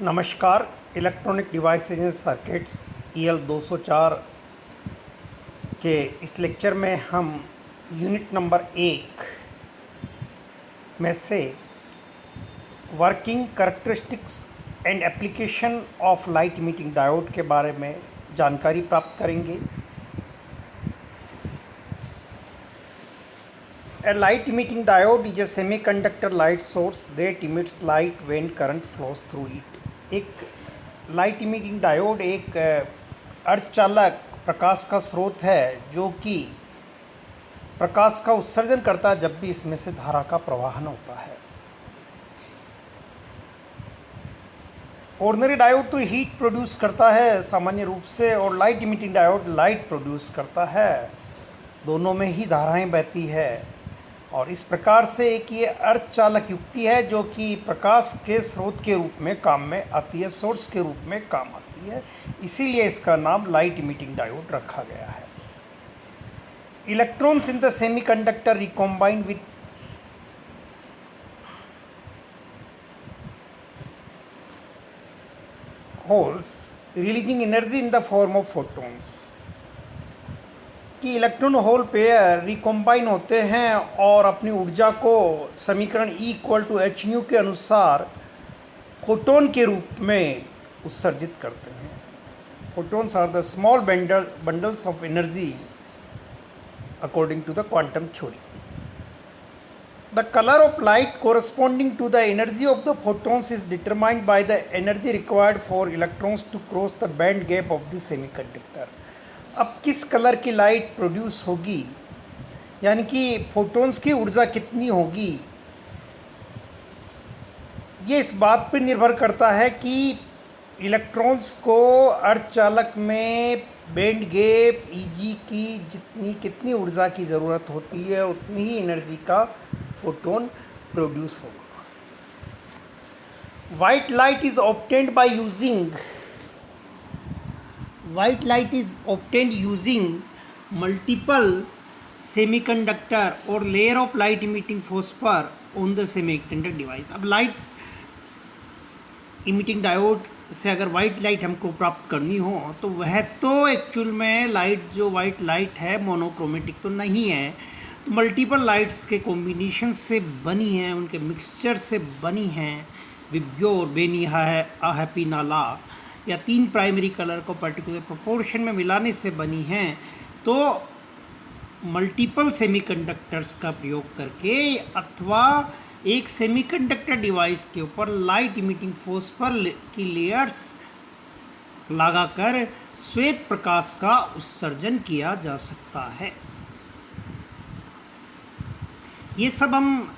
नमस्कार। Electronic devices and circuits EL 204 के इस लेक्चर में हम यूनिट नंबर 1 में से working characteristics and application of light emitting diode के बारे में जानकारी प्राप्त करेंगे। A light emitting diode is a semiconductor light source that emits light when current flows through it. एक लाइट इमिटिंग डायोड एक अर्धचालक प्रकाश का स्रोत है जो कि प्रकाश का उत्सर्जन करता है जब भी इसमें से धारा का प्रवाहन होता है। ऑर्डिनरी डायोड तो हीट प्रोड्यूस करता है सामान्य रूप से, और light emitting diode light produce करता है। दोनों में ही धाराएं बहती है और इस प्रकार से एक ये अर्धचालक युक्ति है जो कि प्रकाश के स्रोत के रूप में काम में आती है, सोर्स के रूप में काम आती है। इसीलिए इसका नाम लाइट इमिटिंग डायोड रखा गया है। Electrons in the semiconductor recombine with holes releasing energy in the form of photons. कि इलेक्ट्रॉन होल पेयर रिकॉम्बाइन होते हैं और अपनी ऊर्जा को समीकरण E=h के अनुसार फोटोन के रूप में उत्सर्जित करते हैं। Photons are the small bundles of energy according to the quantum theory. The colour of light corresponding to the energy of the photons is determined by the energy required for electrons to cross the band gap of the semiconductor. अब किस colour की light produce होगी, यानी कि photons की ऊर्जा कितनी होगी, ये इस बात पर निर्भर करता है कि इलेक्ट्रॉन्स को अर्धचालक में बैंड गैप Eg की कितनी ऊर्जा की ज़रूरत होती है, उतनी ही एनर्जी का फोटोन प्रोड्यूस होगा। White light is obtained by using White light is obtained using multiple semiconductor or layer of light emitting phosphor on the semiconductor device। अब लाइट इमिटिंग डायोड से अगर वाइट लाइट हमको प्राप्त करनी हो तो वह तो एक्चुअल में लाइट जो वाइट लाइट है मोनोक्रोमेटिक तो नहीं है, तो मल्टीपल लाइट्स के कॉम्बिनेशन से बनी है, उनके मिक्सचर से बनी है। विब्यो और बेनिहा है आहपी नाला या 3 प्राइमरी कलर को पर्टिकुलर प्रोपोर्शन में मिलाने से बनी हैं। तो मल्टीपल सेमीकंडक्टर्स का प्रयोग करके अथवा एक सेमीकंडक्टर डिवाइस के ऊपर लाइट इमिटिंग फोस्फर की लेयर्स लगाकर श्वेत प्रकाश का उत्सर्जन किया जा सकता है। ये सब हम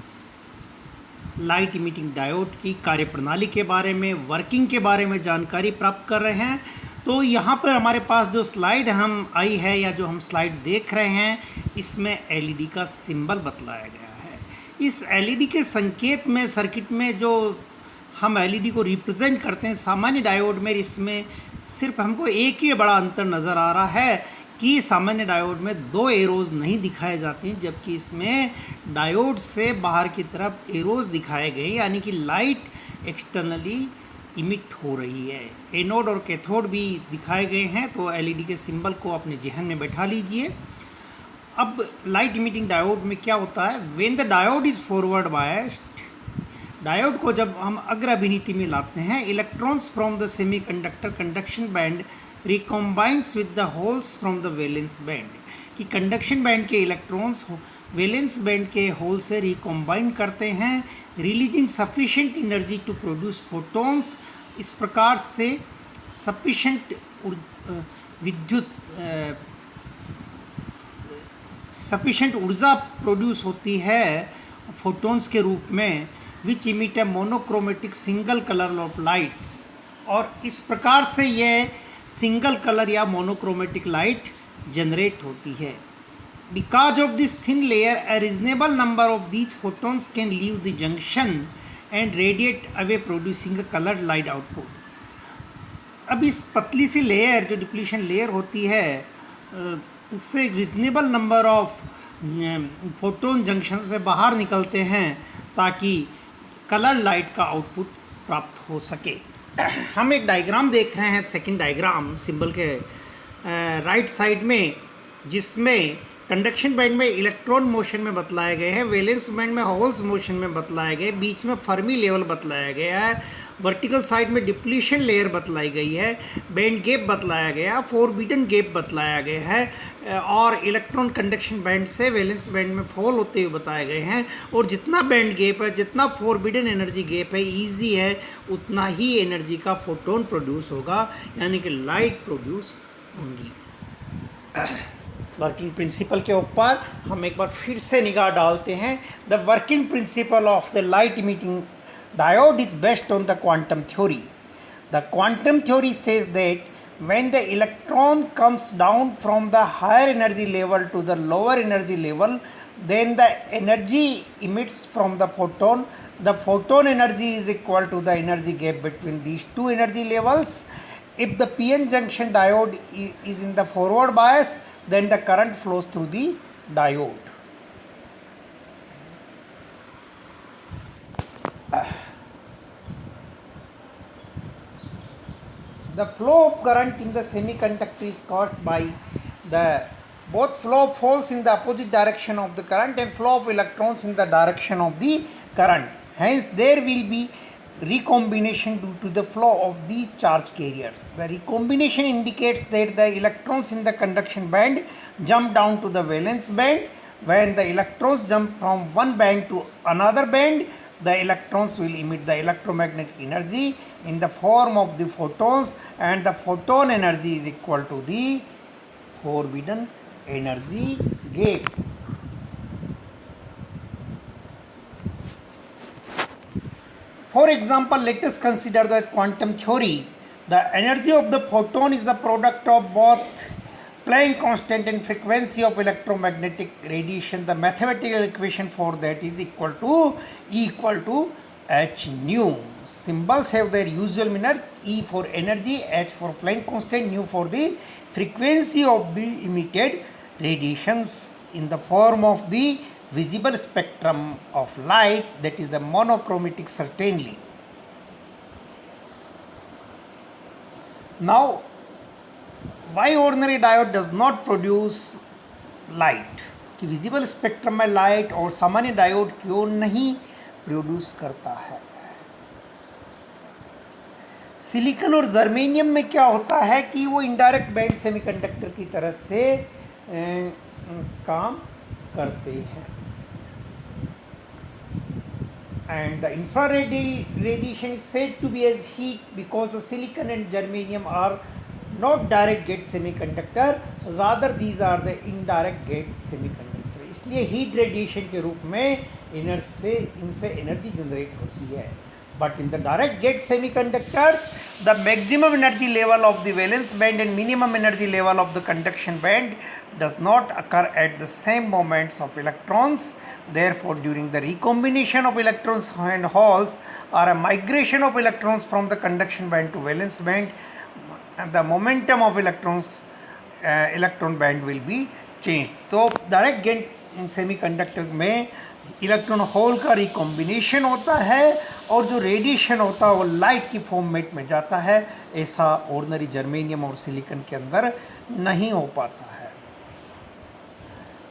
लाइट इमिटिंग डायोड की कार्यप्रणाली के बारे में, वर्किंग के बारे में जानकारी प्राप्त कर रहे हैं। तो यहाँ पर हमारे पास जो स्लाइड हम आई है या जो हम स्लाइड देख रहे हैं, इसमें LED का सिंबल बतलाया गया है। इस LED के संकेत में सर्किट में जो हम LED को रिप्रेजेंट करते हैं सामान्य डायोड में, इसमें सिर्फ हमको एक ही बड़ा अंतर नज़र आ रहा है कि सामान्य डायोड में 2 एरोज़ नहीं दिखाए जाते हैं, जबकि इसमें डायोड से बाहर की तरफ एरोज़ दिखाए गए, यानी कि लाइट एक्सटर्नली इमिट हो रही है। एनोड और कैथोड भी दिखाए गए हैं। तो LED के सिंबल को अपने जहन में बैठा लीजिए। अब लाइट इमिटिंग डायोड में क्या होता है, when the diode is forward biased, diode को जब हम अग्र अभिनीति में लाते हैं, electrons from the semiconductor conduction band recombines with the holes from the valence band. कि कंडक्शन बैंड के इलेक्ट्रॉन्स वैलेंस बैंड के होल से रिकॉम्बाइन करते हैं, releasing sufficient energy to produce photons. इस प्रकार से सफिशेंट सफिशेंट ऊर्जा प्रोड्यूस होती है फोटॉन्स के रूप में, which emit a monochromatic single colour of light. और इस प्रकार से ये सिंगल कलर या मोनोक्रोमेटिक लाइट जनरेट होती है। Because of this thin layer a reasonable number of these photons can leave the junction and radiate away producing a coloured light output. अब इस पतली सी लेयर जो डिप्लीशन लेयर होती है, उससे reasonable number of photon junction से बाहर निकलते हैं ताकि कलर लाइट का आउटपुट प्राप्त हो सके। हम एक डायग्राम देख रहे हैं, सेकंड डायग्राम सिंबल के राइट साइड में, जिसमें कंडक्शन बैंड में इलेक्ट्रॉन मोशन में बतलाए गए हैं, वैलेंस बैंड में होल्स मोशन में बतलाए गए, बीच में फर्मी लेवल बतलाया गया है, वर्टिकल साइड में डिप्लीशन लेयर बतलाई गई है, बैंड गैप बतलाया गया, फॉरबिडन गैप बतलाया गया है, और इलेक्ट्रॉन कंडक्शन बैंड से वैलेंस बैंड में फॉल होते हुए बताए गए हैं। और जितना बैंड गैप है, जितना फॉरबिडन एनर्जी गैप है, ईजी है, उतना ही एनर्जी का फोटोन प्रोड्यूस होगा, यानी कि लाइट प्रोड्यूस होंगी। वर्किंग प्रिंसिपल के ऊपर हम एक बार फिर से निगाह डालते हैं। The working principle of the light emitting diode is based on the quantum theory. The quantum theory says that when the electron comes down from the higher energy level to the lower energy level, then the energy emits from the photon energy is equal to the energy gap between these two energy levels. If the PN junction diode is in the forward bias, then the current flows through the diode. The flow of current in the semiconductor is caused by the both flow of holes in the opposite direction of the current and flow of electrons in the direction of the current. Hence, there will be recombination due to the flow of these charge carriers. The recombination indicates that the electrons in the conduction band jump down to the valence band. When the electrons jump from one band to another band, the electrons will emit the electromagnetic energy in the form of the photons, and the photon energy is equal to the forbidden energy gap. For example, let us consider the quantum theory. The energy of the photon is the product of both Planck constant and frequency of electromagnetic radiation. The mathematical equation for that is equal to h nu. Symbols have their usual meaning: E for energy, H for Planck constant, nu for the frequency of the emitted radiations in the form of the visible spectrum of light, that is the monochromatic certainly. Now, why ordinary diode does not produce light? कि visible spectrum में light और सामान्य diode क्यों नहीं produce करता है? Silicon और germanium में क्या होता है कि वो इनडायरेक्ट बैंड सेमीकंडक्टर की तरह से काम करते हैं, and the infrared radiation is said to be as heat because the silicon and germanium are not direct gate semiconductor, rather these are the indirect gate semiconductor. इसलिए हीट रेडिएशन के रूप में इनसे एनर्जी जनरेट होती है. But in the direct gate semiconductors, the maximum energy level of the valence band and minimum energy level of the conduction band does not occur at the same moments of electrons. Therefore, during the recombination of electrons and holes or a migration of electrons from the conduction band to valence band, the momentum of electron band will be changed. तो direct gate semiconductor में electron hole का recombination होता है और जो radiation होता है वो लाइट की फॉर्मेट में जाता है. ऐसा ऑर्डिनरी जर्मेनियम और सिलिकॉन के अंदर नहीं हो पाता है.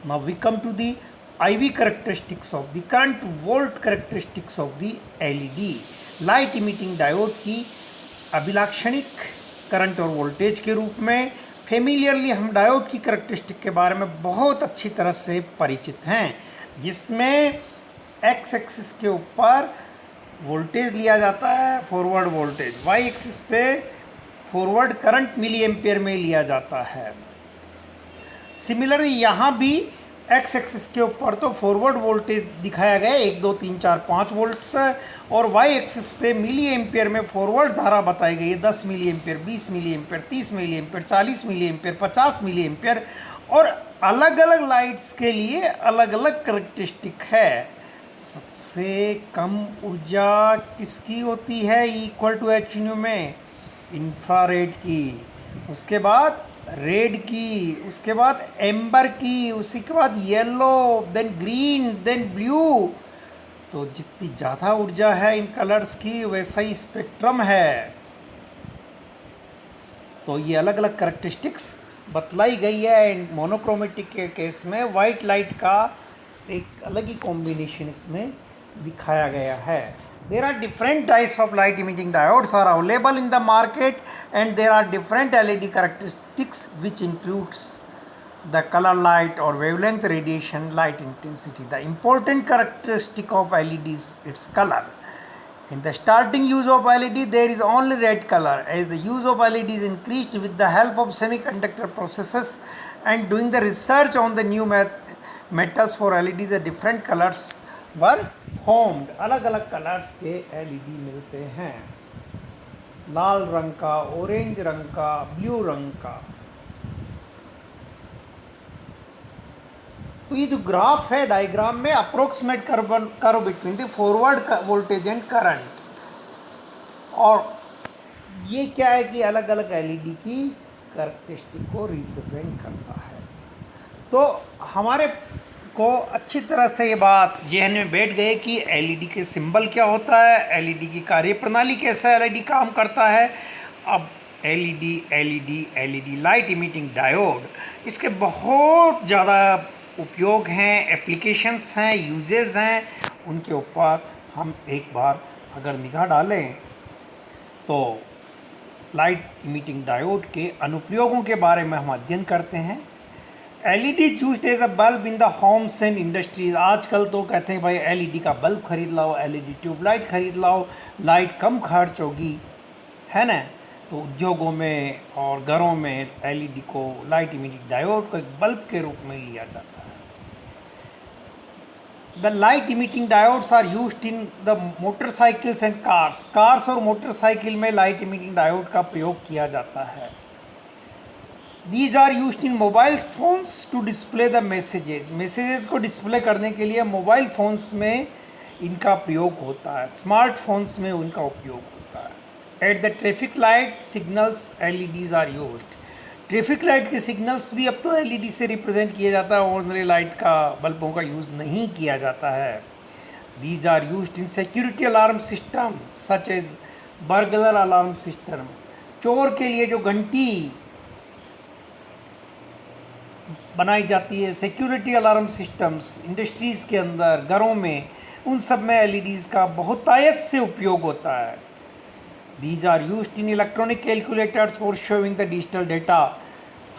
Now we come to the IV characteristics of the current volt characteristics of the LED. Light emitting diode की अभिलाक्षणिक करंट और वोल्टेज के रूप में फेमिलियरली हम डायोड की करैक्टरिस्टिक के बारे में बहुत अच्छी तरह से परिचित हैं, जिसमें एक्स एक्सिस के ऊपर वोल्टेज लिया जाता है, फॉरवर्ड वोल्टेज, वाई एक्सिस पे फॉरवर्ड करंट मिली एम्पियर में लिया जाता है. सिमिलरली यहाँ भी एक्स एक्सिस के ऊपर तो फॉरवर्ड वोल्टेज दिखाया गया 1 2 3 4 5 वोल्ट्स है, और वाई एक्सिस पे मिली एम्पियर में फॉरवर्ड धारा बताई गई है 10 milliampere, 20 milliampere, 30 milliampere, 40 milliampere, 50 milliampere, और अलग अलग लाइट्स के लिए अलग अलग करैक्टरिस्टिक है. सबसे कम ऊर्जा किसकी होती है इक्वल टू एच न्यू में? इंफ्रारेड की, उसके बाद रेड की, उसके बाद एम्बर की, उसी के बाद yellow, then green, then blue. तो जितनी ज़्यादा ऊर्जा है इन कलर्स की वैसा ही स्पेक्ट्रम है. तो ये अलग अलग करेक्टरिस्टिक्स बतलाई गई है। मोनोक्रोमेटिक के केस में वाइट लाइट का एक अलग ही कॉम्बिनेशन इसमें दिखाया गया है। There are different types of light emitting diodes are available in the market, and there are different LED characteristics which includes the color light or wavelength radiation light intensity. The important characteristic of LED is its color. In the starting use of LED, there is only red color. As the use of LED is increased with the help of semiconductor processes and doing the research on the new metals for LED, the different colors were formed. अलग अलग colours के LED मिलते हैं, लाल रंग का, orange रंग का, blue रंग का। तो ये जो ग्राफ है डायग्राम में approximate curve between the forward voltage and current, और ये क्या है कि अलग अलग एलईडी की कैरेक्टरिस्टिक को रिप्रेजेंट करता है। तो हमारे को अच्छी तरह से ये बात जहन में बैठ गई कि एलईडी के सिंबल क्या होता है, एलईडी की कार्यप्रणाली कैसा एलईडी काम करता है। अब एलईडी लाइट इमिटिंग डायोड, इसके बहुत ज़्यादा उपयोग हैं, एप्लीकेशंस हैं, यूजेस हैं। उनके ऊपर हम एक बार अगर निगाह डालें तो लाइट इमिटिंग डायोड के अनुप्रयोगों के बारे में हम अध्ययन करते हैं। LED used as a bulb in the homes and industries. आजकल तो कहते हैं भाई एलईडी का बल्ब खरीद लाओ, एलईडी ट्यूबलाइट खरीद लाओ, लाइट कम खर्च होगी, है ना। तो उद्योगों में और घरों में एलईडी को, लाइट इमिटिंग डायोड को एक बल्ब के रूप में लिया जाता है। The light emitting diodes are used in the motorcycles and cars और मोटरसाइकिल में लाइट इमिटिंग डायोड का प्रयोग किया जाता है। These are used in mobile phones to display the messages. Messages को डिस्प्ले करने के लिए मोबाइल फ़ोन्स में इनका प्रयोग होता है, स्मार्टफोन्स में उनका उपयोग होता है। At the traffic light signals LEDs are used. Traffic light के सिग्नल्स भी अब तो एलईडी से रिप्रेजेंट किए जाता है, ऑर्डिनरी लाइट का बल्बों का यूज़ नहीं किया जाता है। These are used in security alarm system such as burglar alarm system. चोर के लिए जो घंटी बनाई जाती है, सिक्योरिटी अलार्म सिस्टम्स इंडस्ट्रीज़ के अंदर, घरों में, उन सब में एलईडीज़ का बहुतायत से उपयोग होता है। These are used in electronic calculators for showing the digital data.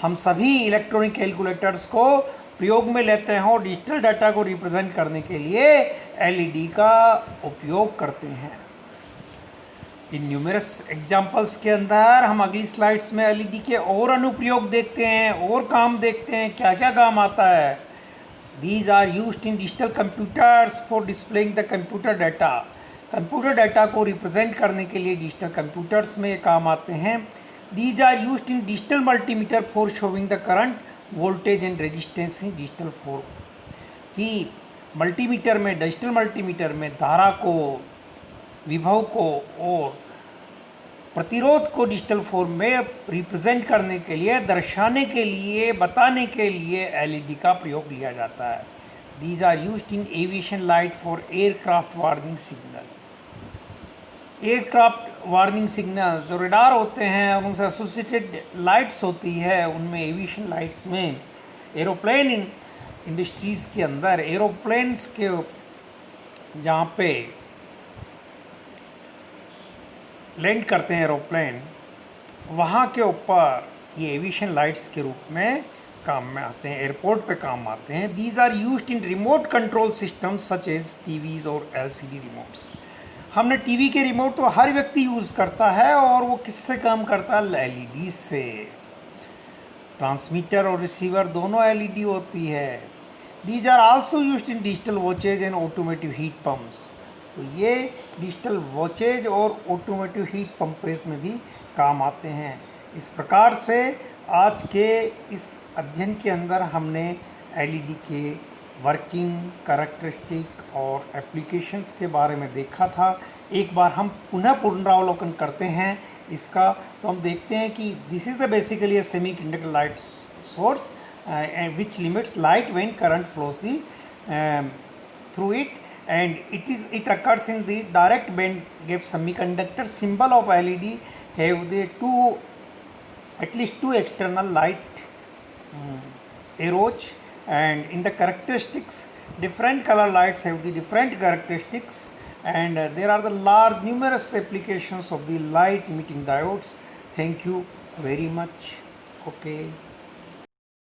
हम सभी इलेक्ट्रॉनिक कैलकुलेटर्स को प्रयोग में लेते हैं और डिजिटल डाटा को रिप्रेजेंट करने के लिए एलईडी का उपयोग करते हैं। इन न्यूमरस एग्जाम्पल्स के अंदर हम अगली स्लाइड्स में एलईडी के और अनुप्रयोग देखते हैं, और काम देखते हैं, क्या क्या काम आता है। These are used in digital computers for displaying the computer data. Computer data को रिप्रेजेंट करने के लिए डिजिटल कंप्यूटर्स में ये काम आते हैं। These are used in digital multimeter for showing the current, voltage and resistance in digital form. कि मल्टीमीटर में, डिजिटल मल्टीमीटर में धारा को, विभव को और प्रतिरोध को डिजिटल फॉर्म में रिप्रेजेंट करने के लिए, दर्शाने के लिए, बताने के लिए एलईडी का प्रयोग लिया जाता है। These are used in aviation light for aircraft warning signal. Aircraft warning signal जो रडार होते हैं उनसे एसोसिएटेड लाइट्स होती है, उनमें एविएशन लाइट्स में, एरोप्लेन इंडस्ट्रीज़ के अंदर, एरोप्लेन्स के जहाँ पे लैंड करते हैं एरोप्लेन, वहाँ के ऊपर ये एविएशन लाइट्स के रूप में काम में आते हैं, एयरपोर्ट पे काम आते हैं। These are used in remote control systems such as TVs और एलसीडी रिमोट्स। हमने टीवी के रिमोट तो हर व्यक्ति यूज़ करता है, और वो किससे काम करता है? एलईडी से। ट्रांसमीटर और रिसीवर दोनों एलईडी होती है। These are also used in digital watches and automotive heat pumps. तो ये डिजिटल वॉचेज और ऑटोमेटिव हीट पंपेज में भी काम आते हैं। इस प्रकार से आज के इस अध्ययन के अंदर हमने एलईडी के वर्किंग, कैरेक्टरिस्टिक और एप्लीकेशंस के बारे में देखा था। एक बार हम पुनः पुनरावलोकन करते हैं इसका, तो हम देखते हैं कि this is the basically a semiconductor light source which limits light when current flows the through it, and it occurs in the direct band gap semiconductor. Symbol of LED have the two at least two external light arrows, and in the characteristics different color lights have the different characteristics, and there are the large numerous applications of the light emitting diodes. Thank you very much. Okay.